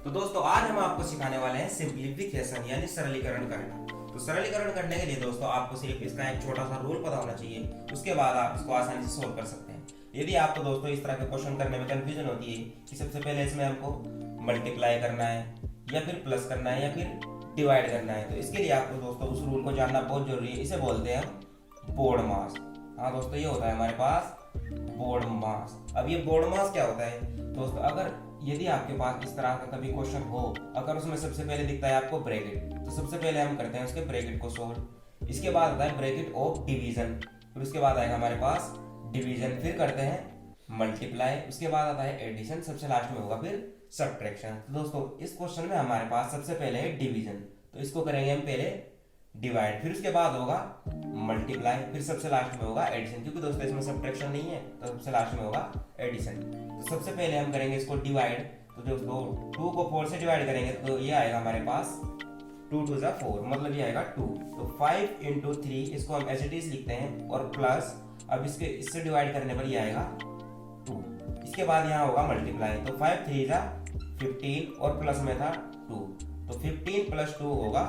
तो दोस्तों आज हम आपको सिखाने वाले हैं सिंप्लीफिकेशन यानी सरलीकरण करना। तो सरलीकरण करने के लिए दोस्तों आपको सिर्फ इसका एक छोटा सा रूल पता होना चाहिए, उसके बाद आप इसको आसानी से सोल्व कर सकते हैं। यदि आपको दोस्तों इस तरह के क्वेश्चन करने में कंफ्यूजन होती है कि सबसे पहले इसमें हमको मल्टीप्लाई करना है या फिर प्लस करना है या फिर डिवाइड करना है, तो इसके लिए आपको दोस्तों उस रूल को जानना बहुत जरूरी है। इसे बोलते हैं हम बोर्ड मास। हाँ दोस्तों, ये होता है हमारे पास बोर्ड मास। अब ये बोर्ड मास क्या होता है दोस्तों, अगर यदि आपके पास इस तरह का कभी क्वेश्चन हो, अगर उसमें सबसे पहले दिखता है आपको ब्रैकेट, तो सबसे पहले हम करते हैं उसके ब्रैकेट को सोल्व। इसके बाद आता है ब्रैकेट ऑफ डिवीजन, फिर उसके बाद आएगा हमारे पास डिवीजन, फिर करते हैं मल्टीप्लाई, उसके बाद आता है एडिशन, सबसे लास्ट में होगा फिर सब्ट्रैक्शन। तो दोस्तों इस क्वेश्चन में हमारे पास सबसे पहले है डिवीजन, तो इसको करेंगे हम पहले डिवाइड, फिर उसके बाद होगा मल्टीप्लाई, फिर सबसे लास्ट में होगा एडिशन, क्योंकि दोस्तों इसमें सब्ट्रैक्शन नहीं है तो सबसे लास्ट में होगा एडिशन। तो सबसे पहले हम करेंगे इसको डिवाइड, तो दोस्तों 2 को 4 से डिवाइड करेंगे तो ये आएगा हमारे पास 2 2 जा 4, मतलब ये आएगा 2। तो 5 × 3 इसको हम एज इट इज लिखते हैं और प्लस, अब इससे डिवाइड करने पर ये आएगा 2। इसके बाद यहाँ होगा मल्टीप्लाई, तो 5 3 जा 15 और प्लस में था 2, तो 15 + 2 होगा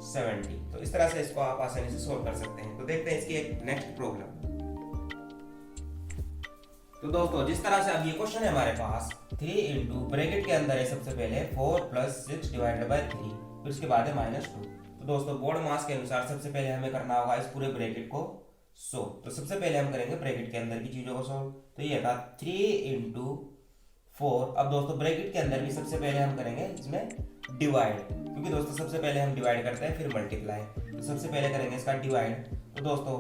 70। तो इस तरह से इसको आप आसानी से सोल्व कर सकते हैं। तो देखते हैं इसकी एक नेक्स्ट प्रॉब्लम। तो दोस्तों जिस तरह से अब ये क्वेश्चन है हमारे पास 3 × ब्रैकेट के अंदर है सबसे पहले 4 + 6 / 3, फिर उसके बाद है -2। तो दोस्तों बोर्ड मास के अनुसार सबसे पहले हमें करना होगा इस पूरे ब्रैकेट को सोल्व। तो सबसे पहले हम करेंगे ब्रैकेट के अंदर की चीजों को सोल्व। तो ये था 3 × 4। अब दोस्तों ब्रैकेट के अंदर भी सबसे पहले हम करेंगे इसमें डिवाइड, क्योंकि दोस्तों सबसे पहले हम डिवाइड करते हैं फिर मल्टीप्लाई। तो सबसे पहले करेंगे इसका डिवाइड, तो दोस्तों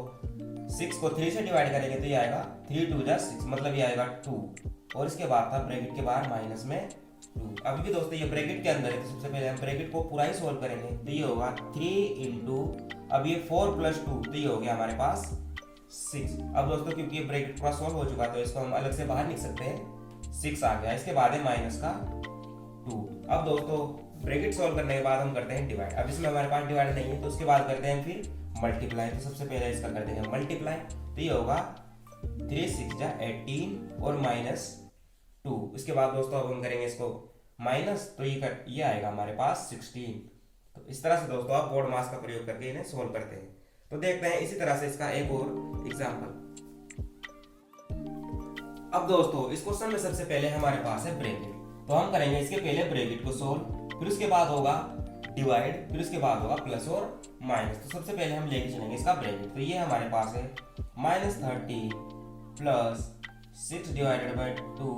6 को 3 से डिवाइड करेंगे तो ये आएगा 3 2 जा 6, मतलब ये आएगा 2, और इसके बाद था ब्रैकेट के बाहर माइनस में 2। अभी भी दोस्तों ये ब्रैकेट के अंदर है, तो सबसे पहले हम ब्रैकेट को पूरा ही सोल्व करेंगे। तो ये होगा 3 × अब ये 4 + 2, तो ये हो गया हमारे पास 6। अब दोस्तों क्योंकि ये ब्रैकेट पूरा सोल्व हो चुका तो इसको हम अलग से बाहर लिख सकते हैं, 6 आ गया। इसके बाद है माइनस का 2। अब दोस्तों ब्रैकेट सोल्व करने के बाद हम करते हैं डिवाइड। अब इसमें हमारे पास डिवाइड नहीं है तो उसके बाद करते हैं फिर मल्टीप्लाई। तो सबसे पहले इसका करते हैं मल्टीप्लाई, तो ये होगा 3 6 जा 18 और -2। इसके बाद दोस्तों अब हम करेंगे इसको माइनस, तो ये आएगा हमारे पास 16। तो इस तरह से दोस्तों आप बोर्ड मास का प्रयोग करके इन्हें सोल्व करते हैं। तो देखते हैं इसी तरह से इसका एक और एग्जाम्पल। अब दोस्तों इस क्वेश्चन में सबसे पहले हमारे पास है ब्रैकेट, तो हम करेंगे इसके पहले ब्रैकेट को सोल्व, फिर उसके बाद होगा डिवाइड, फिर उसके बाद होगा प्लस और माइनस। तो सबसे पहले हम लेके चलेंगे इसका ब्रैकेट, तो ये हमारे पास है -30 + 6 / 2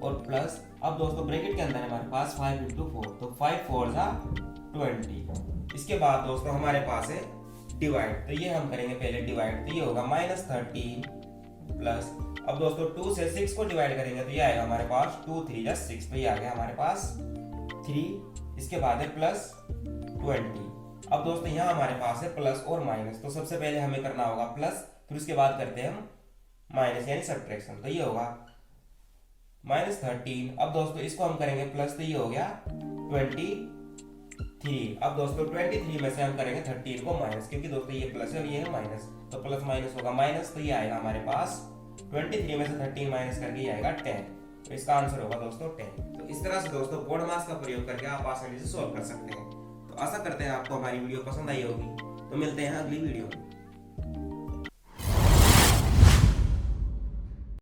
और प्लस, अब दोस्तों ब्रैकेट के अंदर हमारे पास 5 × 4, तो 5 4 जा 20। इसके बाद दोस्तों हमारे पास है डिवाइड, तो ये हम करेंगे पहले डिवाइड, तो ये होगा -30 प्लस, अब दोस्तों 2 से 6 को डिवाइड करेंगे तो ये आएगा हमारे पास 2 3 जा 6, तो ये आ गया हमारे पास 3। इसके बाद है +20। अब दोस्तों यहाँ हमारे पास है प्लस और माइनस, तो सबसे पहले हमें करना होगा प्लस, फिर उसके बाद करते हैं हम माइनस यानी सब्ट्रैक्शन। तो ये होगा -13। अब दोस्तों इसको हम करेंगे प्लस, तो ये हो गया 23। अब दोस्तों 23 में से हम करेंगे 13 को माइनस, क्योंकि दोस्तों ये प्लस है और ये है माइनस, तो प्लस माइनस होगा माइनस, तो ये आएगा हमारे पास 23 में से 13 माइनस करके ये आएगा 10। तो इसका आंसर होगा दोस्तों 10। तो इस तरह से दोस्तों बोर्ड मास का प्रयोग करके आप आसानी से सोल्व कर सकते हैं। तो आशा करते हैं आपको हमारी वीडियो पसंद आई होगी। तो मिलते हैं अगली वीडियो में।